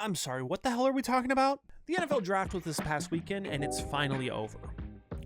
I'm sorry, what the hell are we talking about? The NFL draft was this past weekend, and it's finally over.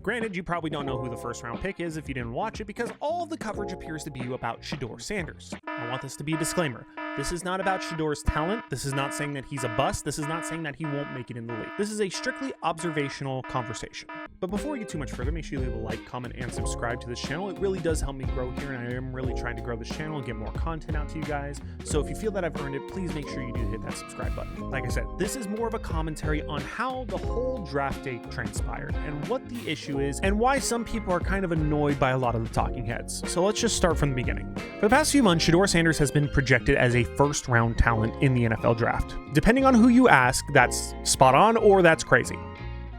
Granted, you probably don't know who the first round pick is if you didn't watch it, because all of the coverage appears to be about Shedeur Sanders. I want this to be a disclaimer. This is not about Shedeur's talent. This is not saying that he's a bust. This is not saying that he won't make it in the league. This is a strictly observational conversation. But before we get too much further, make sure you leave a like, comment, and subscribe to this channel. It really does help me grow here, and I am really trying to grow this channel and get more content out to you guys. So if you feel that I've earned it, please make sure you do hit that subscribe button. Like I said, this is more of a commentary on how the whole draft day transpired and what the issue is and why some people are kind of annoyed by a lot of the talking heads. So let's just start from the beginning. For the past few months, Shedeur Sanders has been projected as a first-round talent in the NFL draft. Depending on who you ask, that's spot on or that's crazy.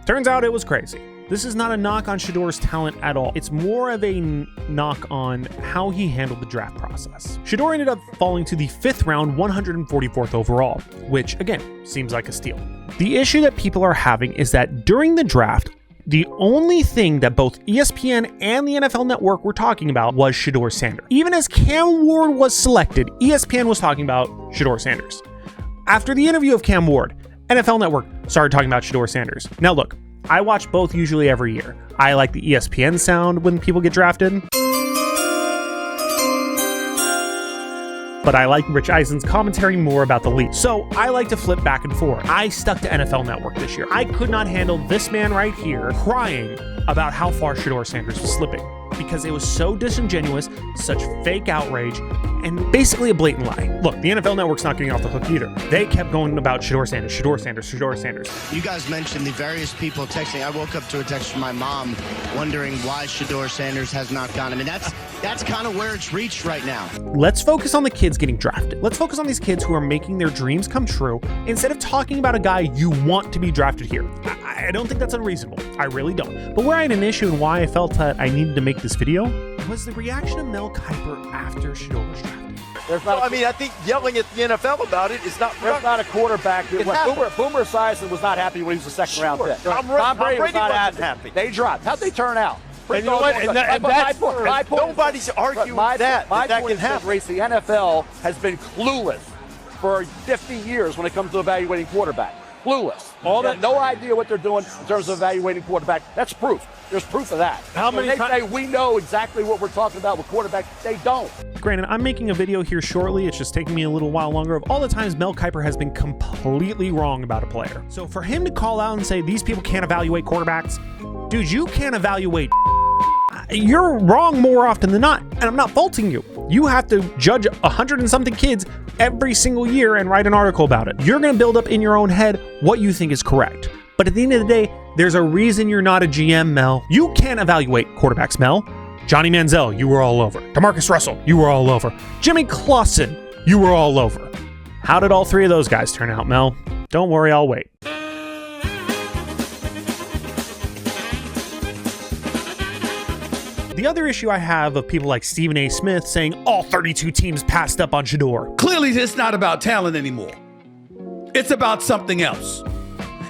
Turns out it was crazy. This is not a knock on Shedeur's talent at all. It's more of a knock on how he handled the draft process. Shedeur ended up falling to the 5th round, 144th overall, which again, seems like a steal. The issue that people are having is that during the draft, the only thing that both ESPN and the NFL Network were talking about was Shedeur Sanders. Even as Cam Ward was selected, ESPN was talking about Shedeur Sanders. After the interview of Cam Ward, NFL Network started talking about Shedeur Sanders. Now look, I watch both usually every year. I like the ESPN sound when people get drafted, but I like Rich Eisen's commentary more about the league. So I like to flip back and forth. I stuck to NFL Network this year. I could not handle this man right here crying about how far Shedeur Sanders was slipping because it was so disingenuous, such fake outrage, and basically a blatant lie. Look, the NFL Network's not getting off the hook either. They kept going about Shedeur Sanders, Shedeur Sanders, Shedeur Sanders. You guys mentioned the various people texting. I woke up to a text from my mom wondering why Shedeur Sanders has not gone. I mean, that's kind of where it's reached right now. Let's focus on the kids getting drafted. Let's focus on these kids who are making their dreams come true instead of talking about a guy you want to be drafted here. I don't think that's unreasonable. I really don't. But where I had an issue and why I felt that I needed to make this video was the reaction of Mel Kiper after Shedeur was drafted. I think yelling at the NFL about it is not. There's not a quarterback. Boomer Esiason was not happy when he was a second-round pick. Tom Brady was not happy. They dropped. How'd they turn out? And you know what? My point. Nobody's arguing that can happen. Race, the NFL has been clueless for 50 years when it comes to evaluating quarterback. Clueless. No idea what they're doing in terms of evaluating quarterback. That's proof. There's proof of that. How many times say we know exactly what we're talking about with quarterback? They don't. Granted, I'm making a video here shortly. It's just taking me a little while longer of all the times Mel Kiper has been completely wrong about a player. So for him to call out and say these people can't evaluate quarterbacks, dude, you can't evaluate. You're wrong more often than not, and I'm not faulting you. You have to judge 100 and something kids every single year and write an article about it. You're going to build up in your own head what you think is correct. But at the end of the day, there's a reason you're not a GM, Mel. You can't evaluate quarterbacks, Mel. Johnny Manziel, you were all over. DeMarcus Russell, you were all over. Jimmy Clausen, you were all over. How did all three of those guys turn out, Mel? Don't worry, I'll wait. The other issue I have of people like Stephen A. Smith saying all 32 teams passed up on Shedeur. Clearly, it's not about talent anymore. It's about something else.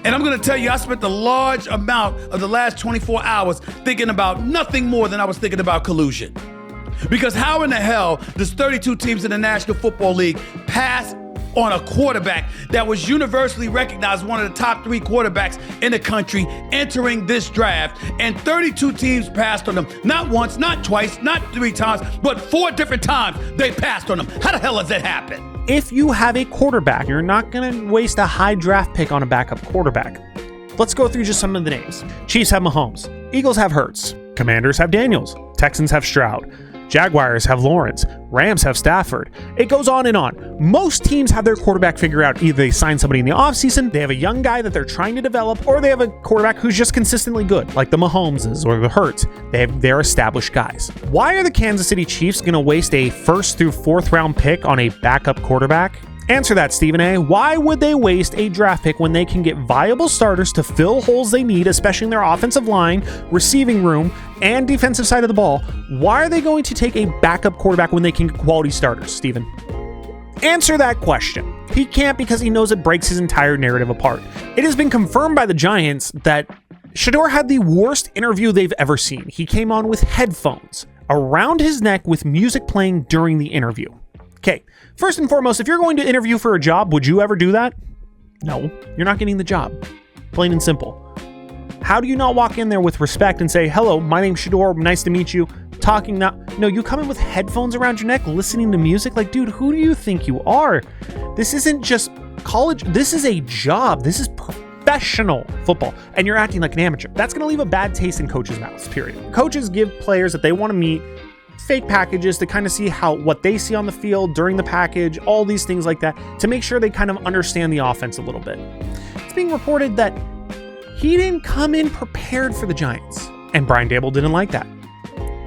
And I'm going to tell you, I spent a large amount of the last 24 hours thinking about nothing more than I was thinking about collusion. Because how in the hell does 32 teams in the National Football League pass on a quarterback that was universally recognized one of the top 3 quarterbacks in the country entering this draft, and 32 teams passed on him? Not once, not twice, not 3 times, but 4 different times they passed on him. How the hell does that happen? If you have a quarterback, you're not going to waste a high draft pick on a backup quarterback. Let's go through just some of the names. Chiefs have Mahomes. Eagles have Hurts. Commanders have Daniels. Texans have Stroud. Jaguars have Lawrence. Rams have Stafford. It goes on and on. Most teams have their quarterback figured out. Either they sign somebody in the offseason, they have a young guy that they're trying to develop, or they have a quarterback who's just consistently good, like the Mahomeses or the Hurts. They have their established guys. Why are the Kansas City Chiefs going to waste a 1st through 4th round pick on a backup quarterback? Answer that, Stephen A. Why would they waste a draft pick when they can get viable starters to fill holes they need, especially in their offensive line, receiving room, and defensive side of the ball? Why are they going to take a backup quarterback when they can get quality starters, Stephen? Answer that question. He can't, because he knows it breaks his entire narrative apart. It has been confirmed by the Giants that Shedeur had the worst interview they've ever seen. He came on with headphones around his neck with music playing during the interview. Okay, first and foremost, if you're going to interview for a job, would you ever do that? No, you're not getting the job. Plain and simple. How do you not walk in there with respect and say, hello, my name's Shedeur, nice to meet you, talking now? No, you come in with headphones around your neck, listening to music. Like, dude, who do you think you are? This isn't just college. This is a job. This is professional football. And you're acting like an amateur. That's going to leave a bad taste in coaches' mouths, period. Coaches give players that they want to meet fake packages to kind of see what they see on the field during the package, all these things like that, to make sure they kind of understand the offense a little bit. It's being reported that he didn't come in prepared for the Giants, and Brian Daboll didn't like that.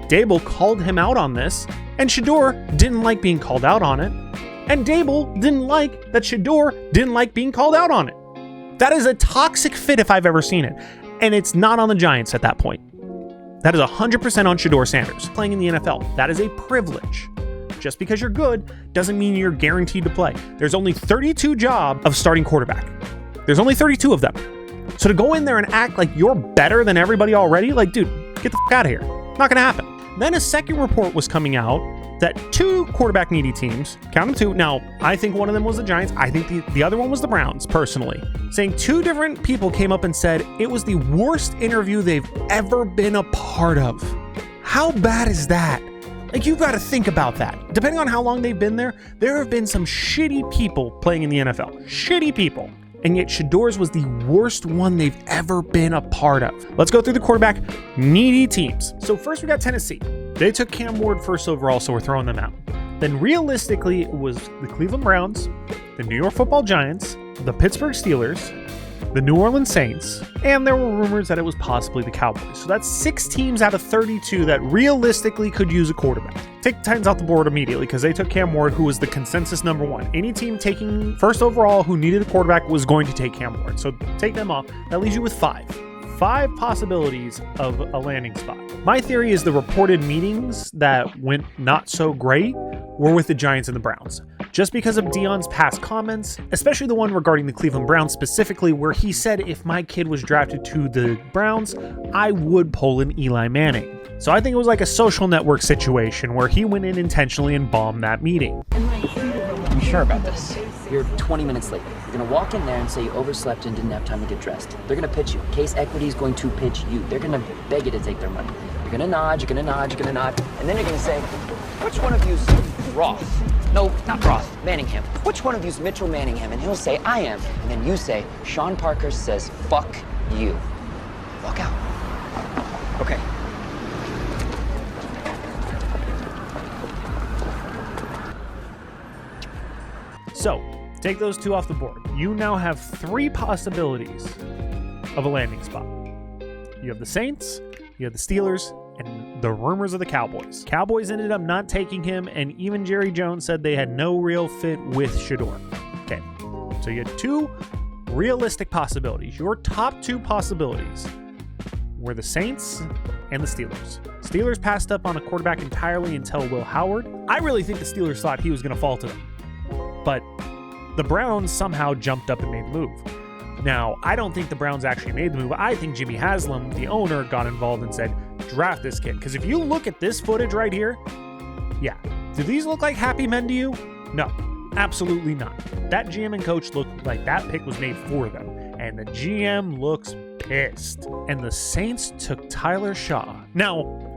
Daboll called him out on this, and Shedeur didn't like being called out on it, and Daboll didn't like that Shedeur didn't like being called out on it. That is a toxic fit if I've ever seen it, and it's not on the Giants at that point. That is 100% on Shedeur Sanders. Playing in the NFL, that is a privilege. Just because you're good doesn't mean you're guaranteed to play. There's only 32 jobs of starting quarterback. There's only 32 of them. So to go in there and act like you're better than everybody already, like, dude, get the out of here. Not going to happen. Then a second report was coming out that 2 quarterback needy teams, count them 2. Now, I think one of them was the Giants. I think the other one was the Browns, personally. Saying 2 different people came up and said it was the worst interview they've ever been a part of. How bad is that? Like, you've got to think about that. Depending on how long they've been there have been some shitty people playing in the NFL. Shitty people. And yet Shedeur's was the worst one they've ever been a part of. Let's go through the quarterback needy teams. So first we got Tennessee. They took Cam Ward first overall, so we're throwing them out. Then realistically, it was the Cleveland Browns, the New York Football Giants, the Pittsburgh Steelers, the New Orleans Saints, and there were rumors that it was possibly the Cowboys. So that's 6 teams out of 32 that realistically could use a quarterback. Take the Titans off the board immediately because they took Cam Ward, who was the consensus number 1. Any team taking first overall who needed a quarterback was going to take Cam Ward. So take them off. That leaves you with 5. 5 possibilities of a landing spot. My theory is the reported meetings that went not so great were with the Giants and the Browns. Just because of Deion's past comments, especially the one regarding the Cleveland Browns specifically, where he said if my kid was drafted to the Browns, I would pull an Eli Manning. So I think it was like a social network situation where he went in intentionally and bombed that meeting. I'm sure about this. You're 20 minutes late. You're going to walk in there and say you overslept and didn't have time to get dressed. They're going to pitch you. Case Equity is going to pitch you. They're going to beg you to take their money. You're going to nod, you're going to nod, you're going to nod, and then you're going to say, which one of you's Roth? No, not Roth, Manningham. Which one of you's Mitchell Manningham? And he'll say, I am. And then you say, Sean Parker says, fuck you. Walk out. Okay. So, take those 2 off the board. You now have 3 possibilities of a landing spot. You have the Saints, you have the Steelers, and the rumors of the Cowboys. Cowboys ended up not taking him, and even Jerry Jones said they had no real fit with Shedeur. Okay, so you had 2 realistic possibilities. Your top 2 possibilities were the Saints and the Steelers. Steelers passed up on a quarterback entirely until Will Howard. I really think the Steelers thought he was going to fall to them. But the Browns somehow jumped up and made the move. Now, I don't think the Browns actually made the move. I think Jimmy Haslam, the owner, got involved and said, draft this kid. Because if you look at this footage right here, yeah. Do these look like happy men to you? No, absolutely not. That GM and coach looked like that pick was made for them. And the GM looks pissed. And the Saints took Tyler Shaw. Now,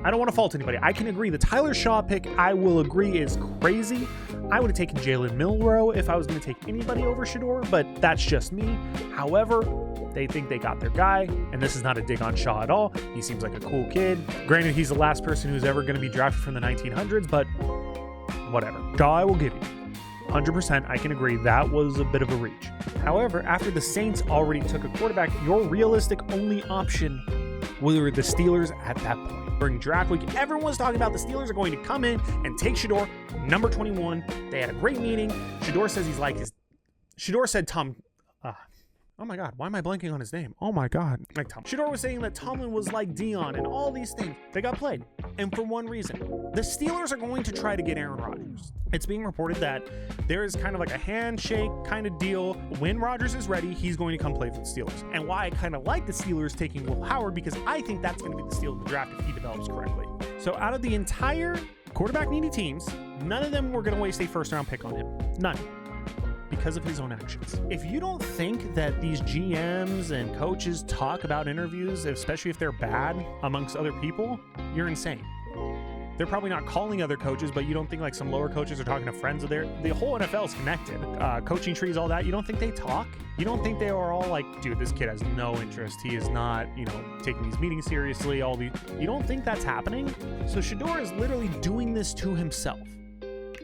I don't want to fault anybody. I can agree. The Tyler Shaw pick, I will agree, is crazy. I would have taken Jalen Milroe if I was going to take anybody over Shedeur, but that's just me. However, they think they got their guy, and this is not a dig on Shaw at all. He seems like a cool kid. Granted, he's the last person who's ever going to be drafted from the 1900s, but whatever. Shaw, I will give you. 100%, I can agree. That was a bit of a reach. However, after the Saints already took a quarterback, your realistic only option were the Steelers at that point. During draft week, everyone was talking about the Steelers are going to come in and take Shedeur, number 21. They had a great meeting. Shedeur says he's like his. Shedeur said oh my God, why am I blanking on his name? Oh my God. Like Tom. Shedeur was saying that Tomlin was like Deion and all these things. They got played. And for one reason, the Steelers are going to try to get Aaron Rodgers. It's being reported that there is kind of like a handshake kind of deal. When Rodgers is ready, he's going to come play for the Steelers. And why I kind of like the Steelers taking Will Howard, because I think that's going to be the steal of the draft if he develops correctly. So out of the entire quarterback needy teams, none of them were going to waste a first round pick on him. None. Because because of his own actions. If you don't think that these GMs and coaches talk about interviews, especially if they're bad amongst other people, you're insane. They're probably not calling other coaches, but you don't think like some lower coaches are talking to friends of theirs? The whole NFL is connected. Coaching trees, all that. You don't think they talk? You don't think they are all like, dude, this kid has no interest. He is not, taking these meetings seriously. You don't think that's happening? So Shedeur is literally doing this to himself.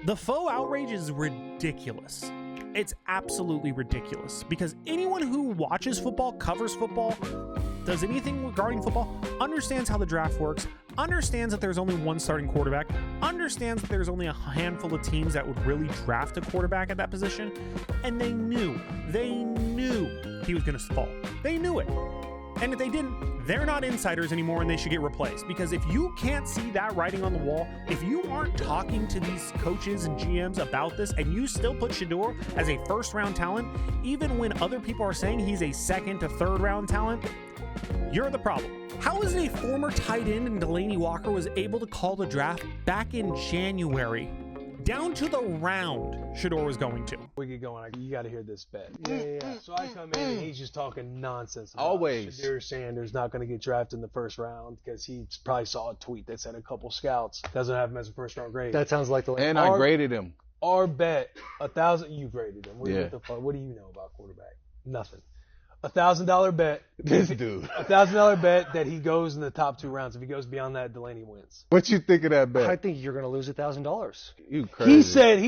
The Faux outrage is ridiculous. It's absolutely ridiculous because anyone who watches football, covers football, does anything regarding football, understands how the draft works, understands that there's only one starting quarterback, understands that there's only a handful of teams that would really draft a quarterback at that position, and they knew he was going to fall. They knew it. And if they didn't, they're not insiders anymore and they should get replaced. Because if you can't see that writing on the wall, if you aren't talking to these coaches and GMs about this, and you still put Shedeur as a first-round talent, even when other people are saying he's a second to third-round talent, you're the problem. How is it a former tight end and Delaney Walker was able to call the draft back in January, down to the round Shedeur was going to? We get going. You got to hear this bet. Yeah. So I come in and he's just talking nonsense. Always. Shedeur Sanders not going to get drafted in the first round because he probably saw a tweet that said a couple scouts doesn't have him as a first round grade. That sounds like the. And I graded him. Our bet, 1,000. You graded him. What do you know about quarterback? Nothing. $1,000 bet. This dude. $1,000 bet that he goes in the top 2 rounds. If he goes beyond that, Delaney wins. What you think of that bet? I think you're going to lose $1,000. You crazy. He said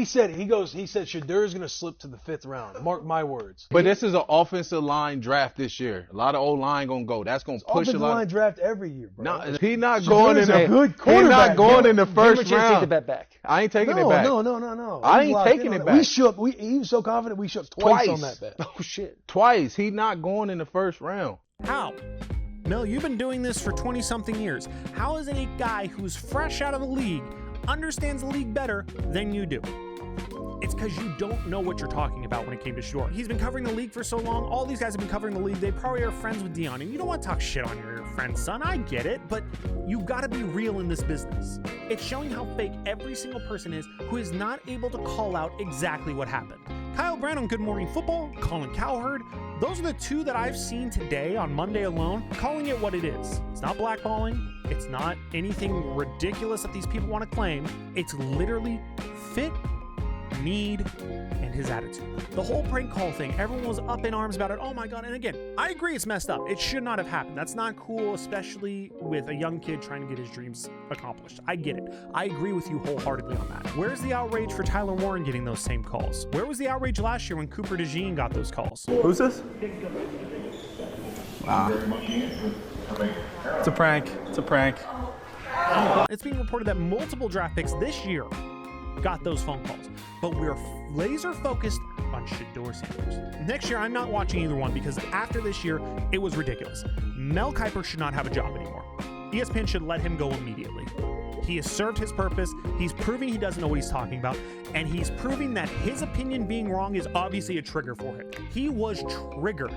Shedeur's going to slip to the 5th round. Mark my words. But this is an offensive line draft this year. A lot of old line going to go. That's going to push a lot. Line draft every year, bro. No, he not going in a good quarterback. He not going in the first round. Take the bet back. I ain't taking it back. No. I ain't taking it back. He was so confident we shook twice on that bet. Oh shit. Twice. He not going in the first round. How? Mel, you've been doing this for 20-something years. How is it a guy who's fresh out of the league understands the league better than you do? It's because you don't know what you're talking about when it came to Shedeur. He's been covering the league for so long. All these guys have been covering the league. They probably are friends with Dion, and you don't want to talk shit on your friend's son. I get it, but you've got to be real in this business. It's showing how fake every single person is who is not able to call out exactly what happened. Kyle Brown on Good Morning Football, Colin Cowherd, those are the two that I've seen today on Monday alone, calling it what it is. It's not blackballing. It's not anything ridiculous that these people want to claim. It's literally fit, need, and his attitude. The whole prank call thing, everyone was up in arms about it. Oh my God. And again, I agree it's messed up. It should not have happened. That's not cool, especially with a young kid trying to get his dreams accomplished. I get it. I agree with you wholeheartedly on that. Where's the outrage for Tyler Warren getting those same calls? Where was the outrage last year when Cooper DeJean got those calls? Who's this? Wow. It's a prank. It's a prank. It's being reported that multiple draft picks this year got those phone calls, but we're laser focused on Shedeur Sanders. Next year, I'm not watching either one because after this year, it was ridiculous. Mel Kiper should not have a job anymore. ESPN should let him go immediately. He has served his purpose. He's proving he doesn't know what he's talking about, and he's proving that his opinion being wrong is obviously a trigger for him. He was triggered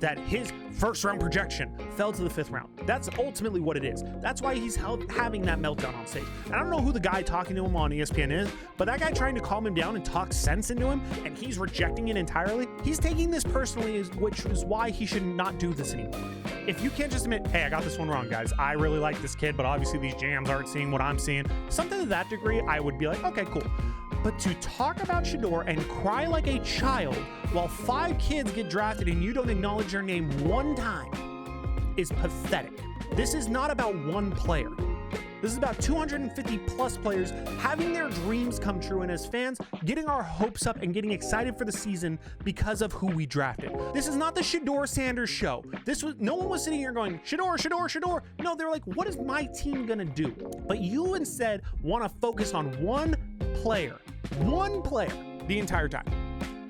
that his first-round projection fell to the 5th round. That's ultimately what it is. That's why he's having that meltdown on stage. And I don't know who the guy talking to him on ESPN is, but that guy trying to calm him down and talk sense into him, and he's rejecting it entirely. He's taking this personally, which is why he should not do this anymore. If you can't just admit, hey, I got this one wrong, guys. I really like this kid, but obviously these jams aren't seeing what I'm seeing. Something to that degree, I would be like, okay, cool. But to talk about Shedeur and cry like a child while 5 kids get drafted and you don't acknowledge their name one time is pathetic. This is not about one player. This is about 250 plus players having their dreams come true, and as fans, getting our hopes up and getting excited for the season because of who we drafted. This is not the Shedeur Sanders show. No one was sitting here going, Shedeur. No, they're like, what is my team gonna do? But you instead want to focus on one player the entire time.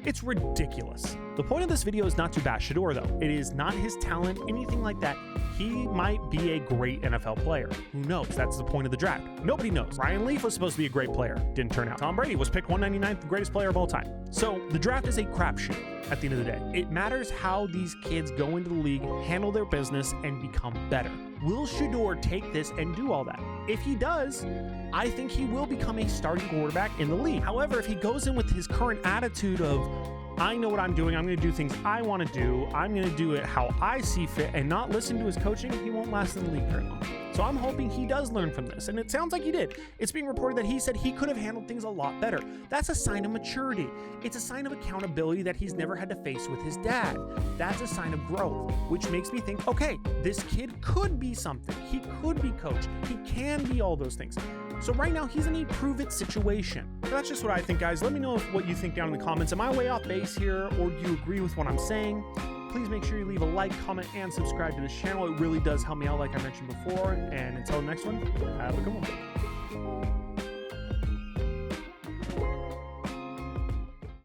It's ridiculous. The point of this video is not to bash Shedeur though. It is not his talent, anything like that. He might be a great NFL player. Who knows? That's the point of the draft. Nobody knows. Ryan Leaf was supposed to be a great player. Didn't turn out. Tom Brady was picked 199th, the greatest player of all time. So the draft is a crapshoot at the end of the day. It matters how these kids go into the league, handle their business, and become better. Will Shedeur take this and do all that? If he does, I think he will become a starting quarterback in the league. However, if he goes in with his current attitude of, I know what I'm doing. I'm going to do things I want to do. I'm going to do it how I see fit and not listen to his coaching. He won't last in the league very long. So I'm hoping he does learn from this, and it sounds like he did. It's being reported that he said he could have handled things a lot better. That's a sign of maturity. It's a sign of accountability that he's never had to face with his dad. That's a sign of growth, which makes me think, okay, this kid could be something. He could be coach. He can be all those things. So right now, he's in a prove-it situation. So that's just what I think, guys. Let me know what you think down in the comments. Am I way off base here, or do you agree with what I'm saying? Please make sure you leave a like, comment, and subscribe to this channel. It really does help me out, like I mentioned before. And until the next one, have a good one.